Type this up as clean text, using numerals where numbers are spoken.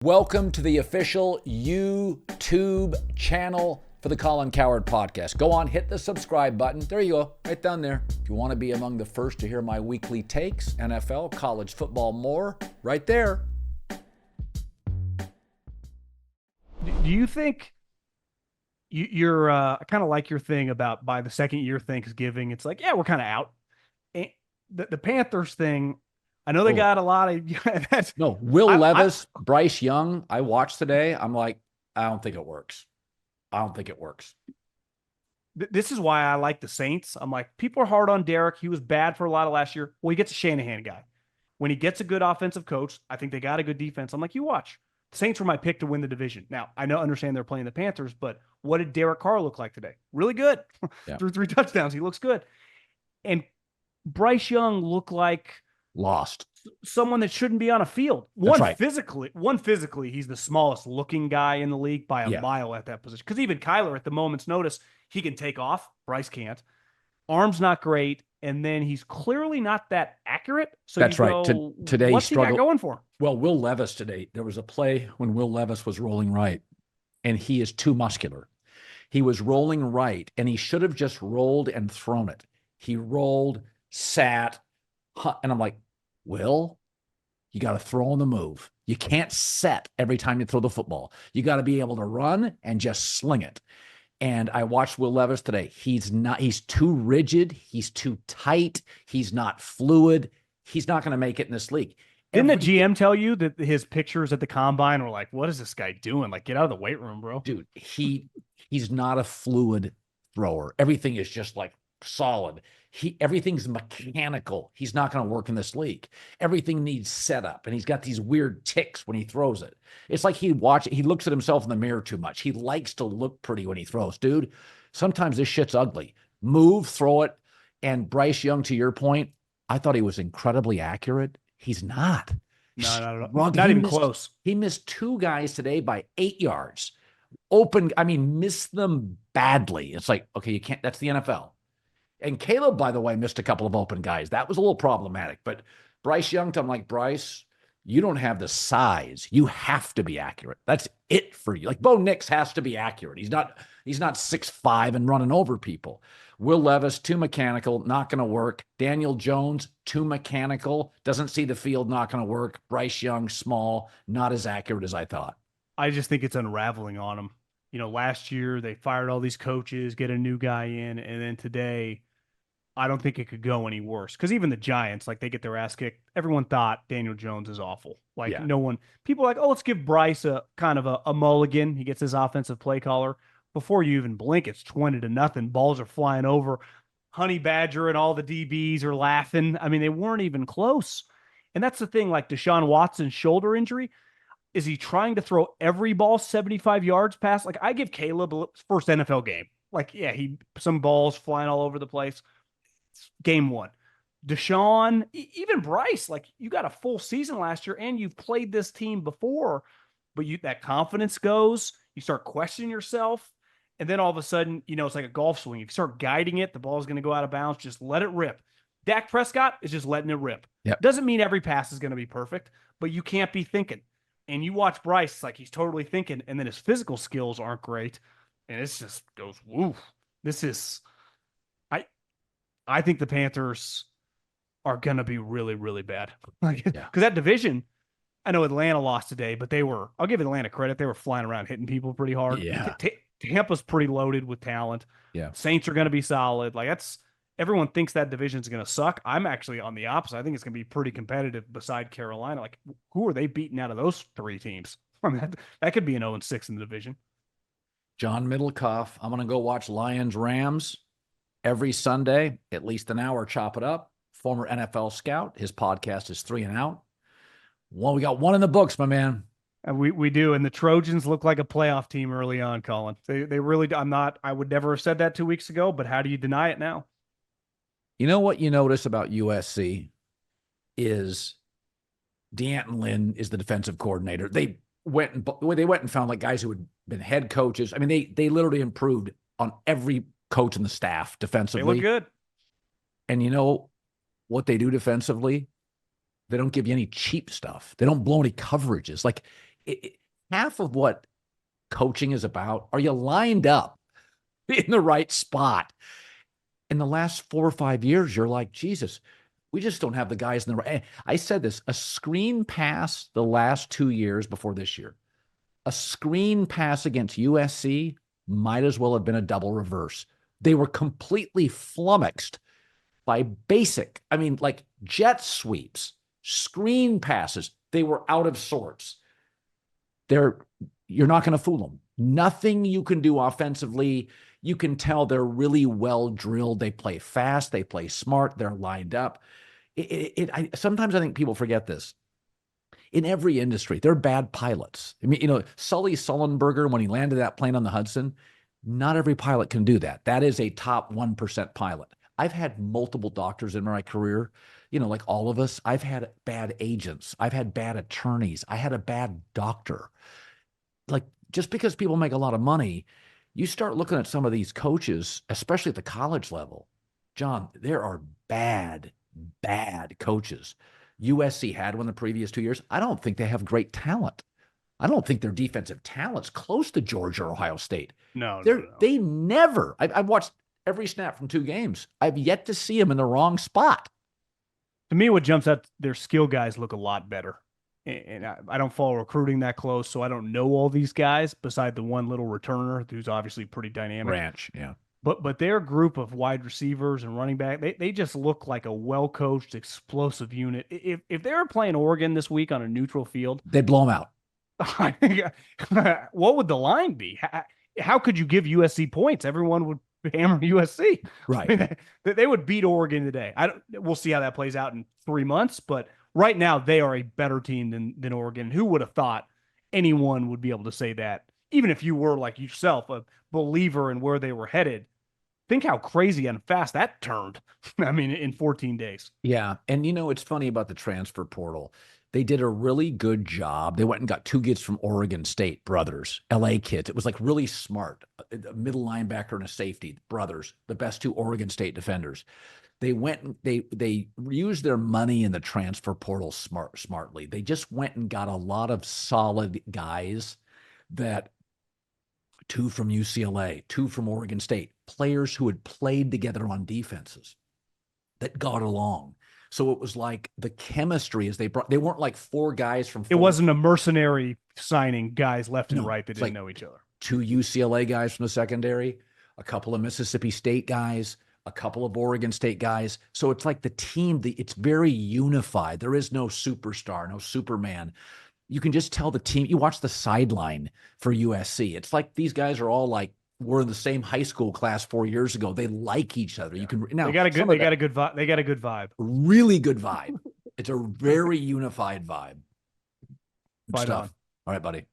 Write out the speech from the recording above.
Welcome to the official YouTube channel for the Colin Cowherd podcast. Go on, hit the subscribe button. There you go, right down there. If you want to be among the first to hear my weekly takes, NFL, college football, more, right there. Do you think you're I kind of like your thing about by the second year Thanksgiving, it's like, yeah, we're kind of out. And the Panthers thing, I know they got a lot of that's No, Will Levis, Bryce Young, I watched today. I'm like, I don't think it works. This is why I like the Saints. I'm like, people are hard on Derek. He was bad for a lot of last year. Well, he gets a Shanahan guy. When he gets a good offensive coach, I think they got a good defense. I'm like, you watch. The Saints were my pick to win the division. Now, I understand they're playing the Panthers, but what did Derek Carr look like today? Really good. Yeah. Threw 3 touchdowns. He looks good. And Bryce Young looked like Lost. someone that shouldn't be on a field. Physically, he's the smallest looking guy in the league by a mile at that position. Because even Kyler, at the moment's notice, he can take off. Bryce can't. Arm's not great, and then he's clearly not that accurate. So that's right. Today, what's he got going for him? Well, Will Levis today, there was a play when Will Levis was rolling right, and he is too muscular. He was rolling right, and he should have just rolled and thrown it. He rolled, sat, and I'm like, Will, you got to throw on the move. You can't set every time you throw the football. You got to be able to run and just sling it. And I watched Will Levis today. He's too rigid. He's too tight. He's not fluid. He's not going to make it in this league. Didn't the GM tell you that his pictures at the combine were like, what is this guy doing? Like, get out of the weight room, bro. Dude, he's not a fluid thrower. Everything is just like solid. Everything's mechanical. He's not going to work in this league. Everything needs setup, and he's got these weird ticks when he throws it. It's like he looks at himself in the mirror too much. He likes to look pretty when he throws. Dude, sometimes this shit's ugly. Move, throw it. And Bryce Young, to your point, I thought he was incredibly accurate. He's not. No. Not even close. He missed 2 guys today by 8 yards. Missed them badly. It's like, okay, you can't, that's the NFL. And Caleb, by the way, missed a couple of open guys. That was a little problematic. But Bryce Young, I'm like, Bryce, you don't have the size. You have to be accurate. That's it for you. Like Bo Nix has to be accurate. He's not 6'5" and running over people. Will Levis, too mechanical, not going to work. Daniel Jones, too mechanical, doesn't see the field, not going to work. Bryce Young, small, not as accurate as I thought. I just think it's unraveling on him. You know, last year they fired all these coaches, get a new guy in, and then today, I don't think it could go any worse. Because even the Giants, like, they get their ass kicked. Everyone thought Daniel Jones is awful. Like, people are like, oh, let's give Bryce a kind of a mulligan. He gets his offensive play caller. Before you even blink, it's 20-0. Balls are flying over. Honey Badger and all the DBs are laughing. I mean, they weren't even close. And that's the thing, like Deshaun Watson's shoulder injury. Is he trying to throw every ball 75 yards past? Like, I give Caleb his first NFL game. Like, yeah, some balls flying all over the place. Game 1. Deshaun, even Bryce, like, you got a full season last year and you've played this team before, but that confidence goes, you start questioning yourself, and then all of a sudden, it's like a golf swing. If you start guiding it, the ball is going to go out of bounds. Just let it rip. Dak Prescott is just letting it rip. Yep. Doesn't mean every pass is going to be perfect, but you can't be thinking. And you watch Bryce, it's like he's totally thinking, and then his physical skills aren't great. And it just goes, woo. This is, I think the Panthers are going to be really, really bad. Because that division, I know Atlanta lost today, but I'll give Atlanta credit. They were flying around hitting people pretty hard. Yeah. Tampa's pretty loaded with talent. Yeah. Saints are going to be solid. Like, everyone thinks that division's going to suck. I'm actually on the opposite. I think it's going to be pretty competitive beside Carolina. Like, who are they beating out of those 3 teams? I mean, that could be an 0-6 in the division. John Middlekauff, I'm going to go watch Lions-Rams every Sunday, at least an hour, chop it up. Former NFL scout. His podcast is 3 and Out. We got 1 in the books, my man. And we do. And the Trojans look like a playoff team early on, Colin. They really, I would never have said that 2 weeks ago, but how do you deny it now? You know what you notice about USC is D'Anton Lynn is the defensive coordinator. They went and found like guys who had been head coaches. I mean, they literally improved on every coach in the staff defensively. They look good. And you know what they do defensively? They don't give you any cheap stuff. They don't blow any coverages. Like, half of what coaching is about, are you lined up in the right spot? In the last 4 or 5 years, you're like, Jesus, we just don't have the guys in the right. I said this, a screen pass the last 2 years before this year, a screen pass against USC might as well have been a double reverse. They were completely flummoxed by basic, like jet sweeps, screen passes. They were out of sorts. You're not going to fool them. Nothing you can do offensively. You can tell they're really well drilled. They play fast. They play smart. They're lined up. Sometimes I think people forget this. In every industry, they're bad pilots. Sully Sullenberger, when he landed that plane on the Hudson, not every pilot can do that. That is a top 1% pilot. I've had multiple doctors in my career, like all of us. I've had bad agents. I've had bad attorneys. I had a bad doctor. Like, just because people make a lot of money, you start looking at some of these coaches, especially at the college level. John, there are bad coaches. USC had one the previous 2 years. I don't think they have great talent. I don't think their defensive talent's close to Georgia or Ohio State. No. They never. I've watched every snap from 2 games. I've yet to see them in the wrong spot. To me, what jumps out, their skill guys look a lot better. And I don't follow recruiting that close, so I don't know all these guys beside the one little returner who's obviously pretty dynamic. Branch, yeah. But their group of wide receivers and running back, they just look like a well-coached, explosive unit. If they were playing Oregon this week on a neutral field, they'd blow them out. What would the line be? How could you give USC points? Everyone would hammer USC. Right. They would beat Oregon today. We'll see how that plays out in 3 months, but right now they are a better team than Oregon. Who would have thought anyone would be able to say that? Even if you were, like yourself, a believer in where they were headed. Think how crazy and fast that turned. In 14 days. Yeah. And it's funny about the transfer portal. They did a really good job. They went and got 2 kids from Oregon State, brothers, LA kids. It was like really smart. A middle linebacker and a safety, brothers, the best 2 Oregon State defenders. They went and they used their money in the transfer portal smartly. They just went and got a lot of solid guys, that 2 from UCLA, 2 from Oregon State, players who had played together on defenses that got along. So it was like the chemistry as they weren't like 4 guys from 4. It wasn't a mercenary signing guys left and right that didn't know each other. 2 UCLA guys from the secondary, a couple of Mississippi State guys, a couple of Oregon State guys. So it's like the team, it's very unified. There is no superstar, no Superman. You can just tell the team. You watch the sideline for USC. It's like these guys are all like, were in the same high school class 4 years ago. They like each other. Yeah. You can now they got a good vibe. They got a good vibe. Really good vibe. It's a very unified vibe. Good stuff. All right, buddy.